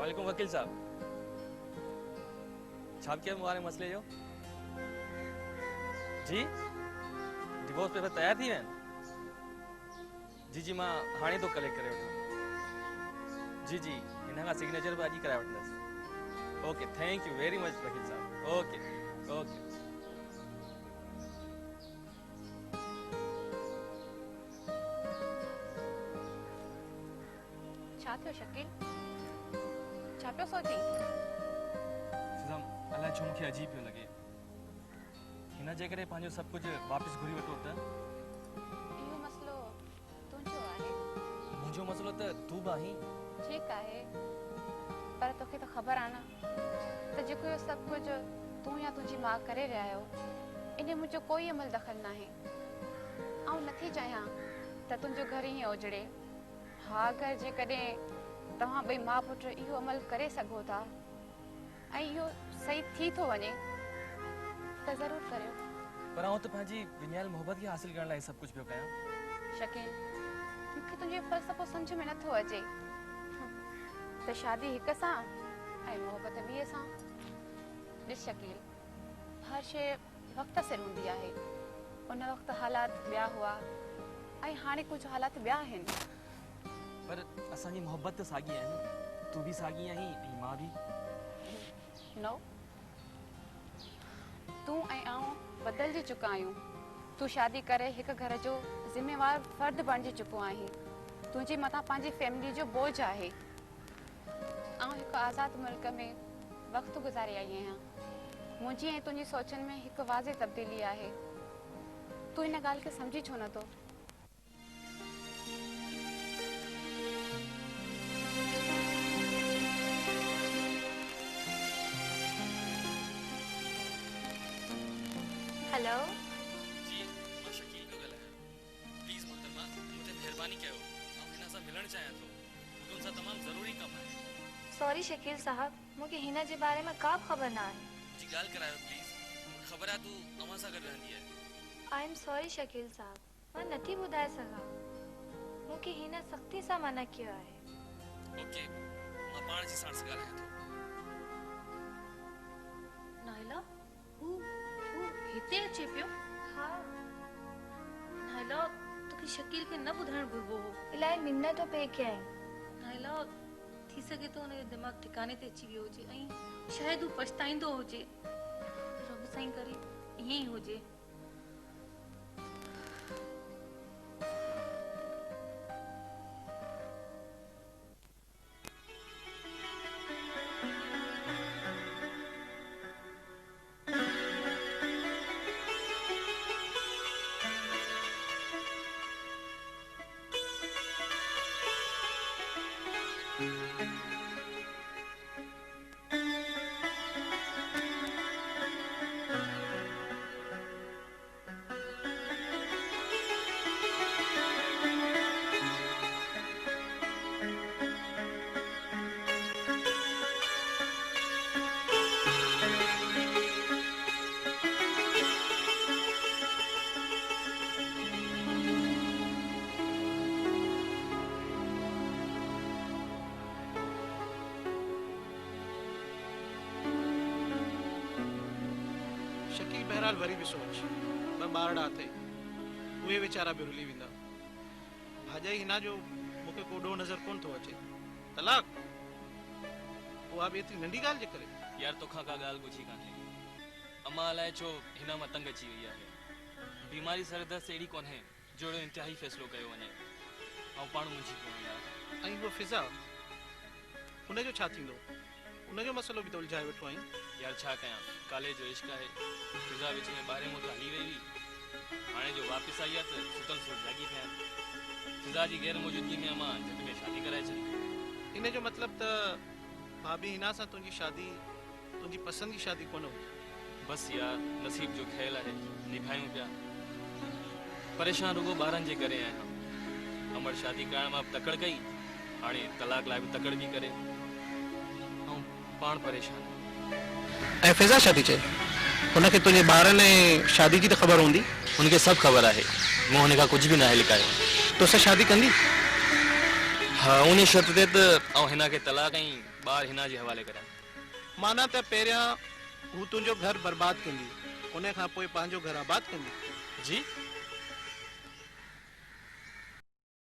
अस्सलामुअलैकुम वकील साहब। छाप के मुआरे मसले जो जी डिवोर्स पेपर तैयार थी वैन जी जी मां हाणे तो कलेक्ट करे वठां जी जी इनका सिग्नेचर भी आज ही कराए वठंदसि। Okay thank U very much वकील साहब। ओके ओके छा थियो शकील? छा पियो सोची? फिज़ाम अलाए छो मूंखे अजीब पियो लॻे हिन जे करे पंहिंजो सभु कुझु वापसि घुरी वठो त इहो मसलो तुंहिंजो आहे। मुंहिंजो मसलो त तूं बि आहीं। ठीकु आहे पर तोखे त ख़बर आहे न त जेको इहो सभु कुझु तूं या तुंहिंजी माउ करे रहिया आहियो इन मुंहिंजो कोई अमल दख़ल न आहे। ऐं नथी चाहियां त तुंहिंजो घर ईअं उजड़े। हा अगरि जेकॾहिं तव्हां ॿई माउ पुट इहो अमल करे सघो था ऐं इहो सही थी थो वञे त ज़रूरु करियो। पर आउं त पंहिंजी विञायल मोहबत खे हासिल करण लाइ सभु कुझु पियो कयां। शकील मूंखे तुंहिंजो फ़लसफ़ो सम्झ में नथो अचे त शादी हिक सां ऐं मोहबत ॿिए सां। ॾिस शकील हर शइ वक़्त सिर हूंदी आहे। उन वक़्तु हालात ॿिया हुआ ऐं हाणे कुझु हालात ॿिया आहिनि। पर असांजी मोहबत त साॻी आहे न। तूं बि साॻी आहीं ऐं मां बि। नो तूं ऐं आऊं बदिलजी चुका आहियूं। तूं शादी करे हिकु घर जो ज़िम्मेवार फ़र्द बणिजी चुको आहीं। तुंहिंजे मथां पंहिंजी फैमिली जो बोझ आहे। आउं हिकु आज़ाद मुल्क में वक़्तु गुज़ारे आई आहियां। मुंहिंजी ऐं तुंहिंजी सोचनि में हिकु वाज़े तब्दीली आहे। तूं हिन ॻाल्हि खे सम्झी छो नथो? हेलो जी मां शकील पियो ॻाल्हायां। प्लीज़ मोहतरमा मूंखे महिरबानी कयो ऐं हिन सां मिलणु चाहियां थो। मूंखे हुन सां तमामु ज़रूरी कमु आहे। सॉरी शकील साहब मूंखे हिन जे बारे में का बि ख़बर न आहे। जी ॻाल्हि करायो प्लीज़। मूंखे ख़बर आहे तूं अव्हां सां गॾु रहंदी आहे। आई एम सॉरी शकील साहब मां नथी ॿुधाए सघां। मूंखे हिन सख़्ती सां मना कयो आहे। ओके मां पाण जी साण सां ॻाल्हायां थो। नाइला हू हिते अचे पियो? हा नाइला तोखे शकील खे न ॿुधाइण घुरिबो हो। इलाही मिन्नत पे कया आहिनि। नाइला थी सघे तो हुनजो दिमाग़ ठिकाने ते अची वियो हुजे ऐं शायदि हू पछताईंदो हुजे। रब साईं करे ईअं ई हुजे। शकील बहरहाल वरी भी सोच ॿ ॿार ॾाथे उहे वीचारा बि रुली वेंदा। भाॼाई हिना जो मूंखे कोॾो नज़र कोन थो अचे। तलाक उहा बि एतिरी नंढी ॻाल्हि जे करे। यार तोखां का ॻाल्हि ॿुधी कान्हे। अम्मा अलाए छो हिन मां तंग अची वई आहे। बीमारी सरदर्द अहिड़ी कोन्हे जो इंतिहाई फ़ैसिलो कयो वञे। ऐं पाण मुंहिंजी पियो यार। ऐं उहो फिज़ा हुनजो छा थींदो? उनजो मसलो बि त उलझाए वेठो आहीं। यार छा कयां कॉलेज जो इश्क आहे। फिज़ा विच में ॿाहिरि मूं हली वई हुई। हाणे जो वापसि आई आहे त सुतल सुत जागी पिया आहिनि। फिज़ा जी गैर मौजूदगी में अम्मा झट में शादी कराए छॾी। इन जो मतिलबु त भाभी हिना सां तुंहिंजी शादी तुंहिंजी पसंद जी शादी कोन हुई। बस यार नसीब जो खेल आहे निभायूं पिया। परेशान रुगो ॿारनि जे करे आहियां। अमर शादी करण मां तकड़ कई हाणे तलाक लाइ बि तकड़ बि करे ऐं पाण परेशान। ऐं फिज़ा शादी चए हुनखे तुंहिंजे ॿारनि ऐं शादी जी त ख़बर हूंदी। हुनखे सभु ख़बर आहे। मूं हुनखां कुझु बि न आहे लिकायो। तोसां शादी कंदी? हाँ उन शर्त ते त हिन खे तलाक ऐं ॿार हिना जे हवाले करियां। माना त पहिरियां हू तुंहिंजो घर बर्बाद कंदी, उन खां पोइ पंहिंजो घर आबाद कंदी। जी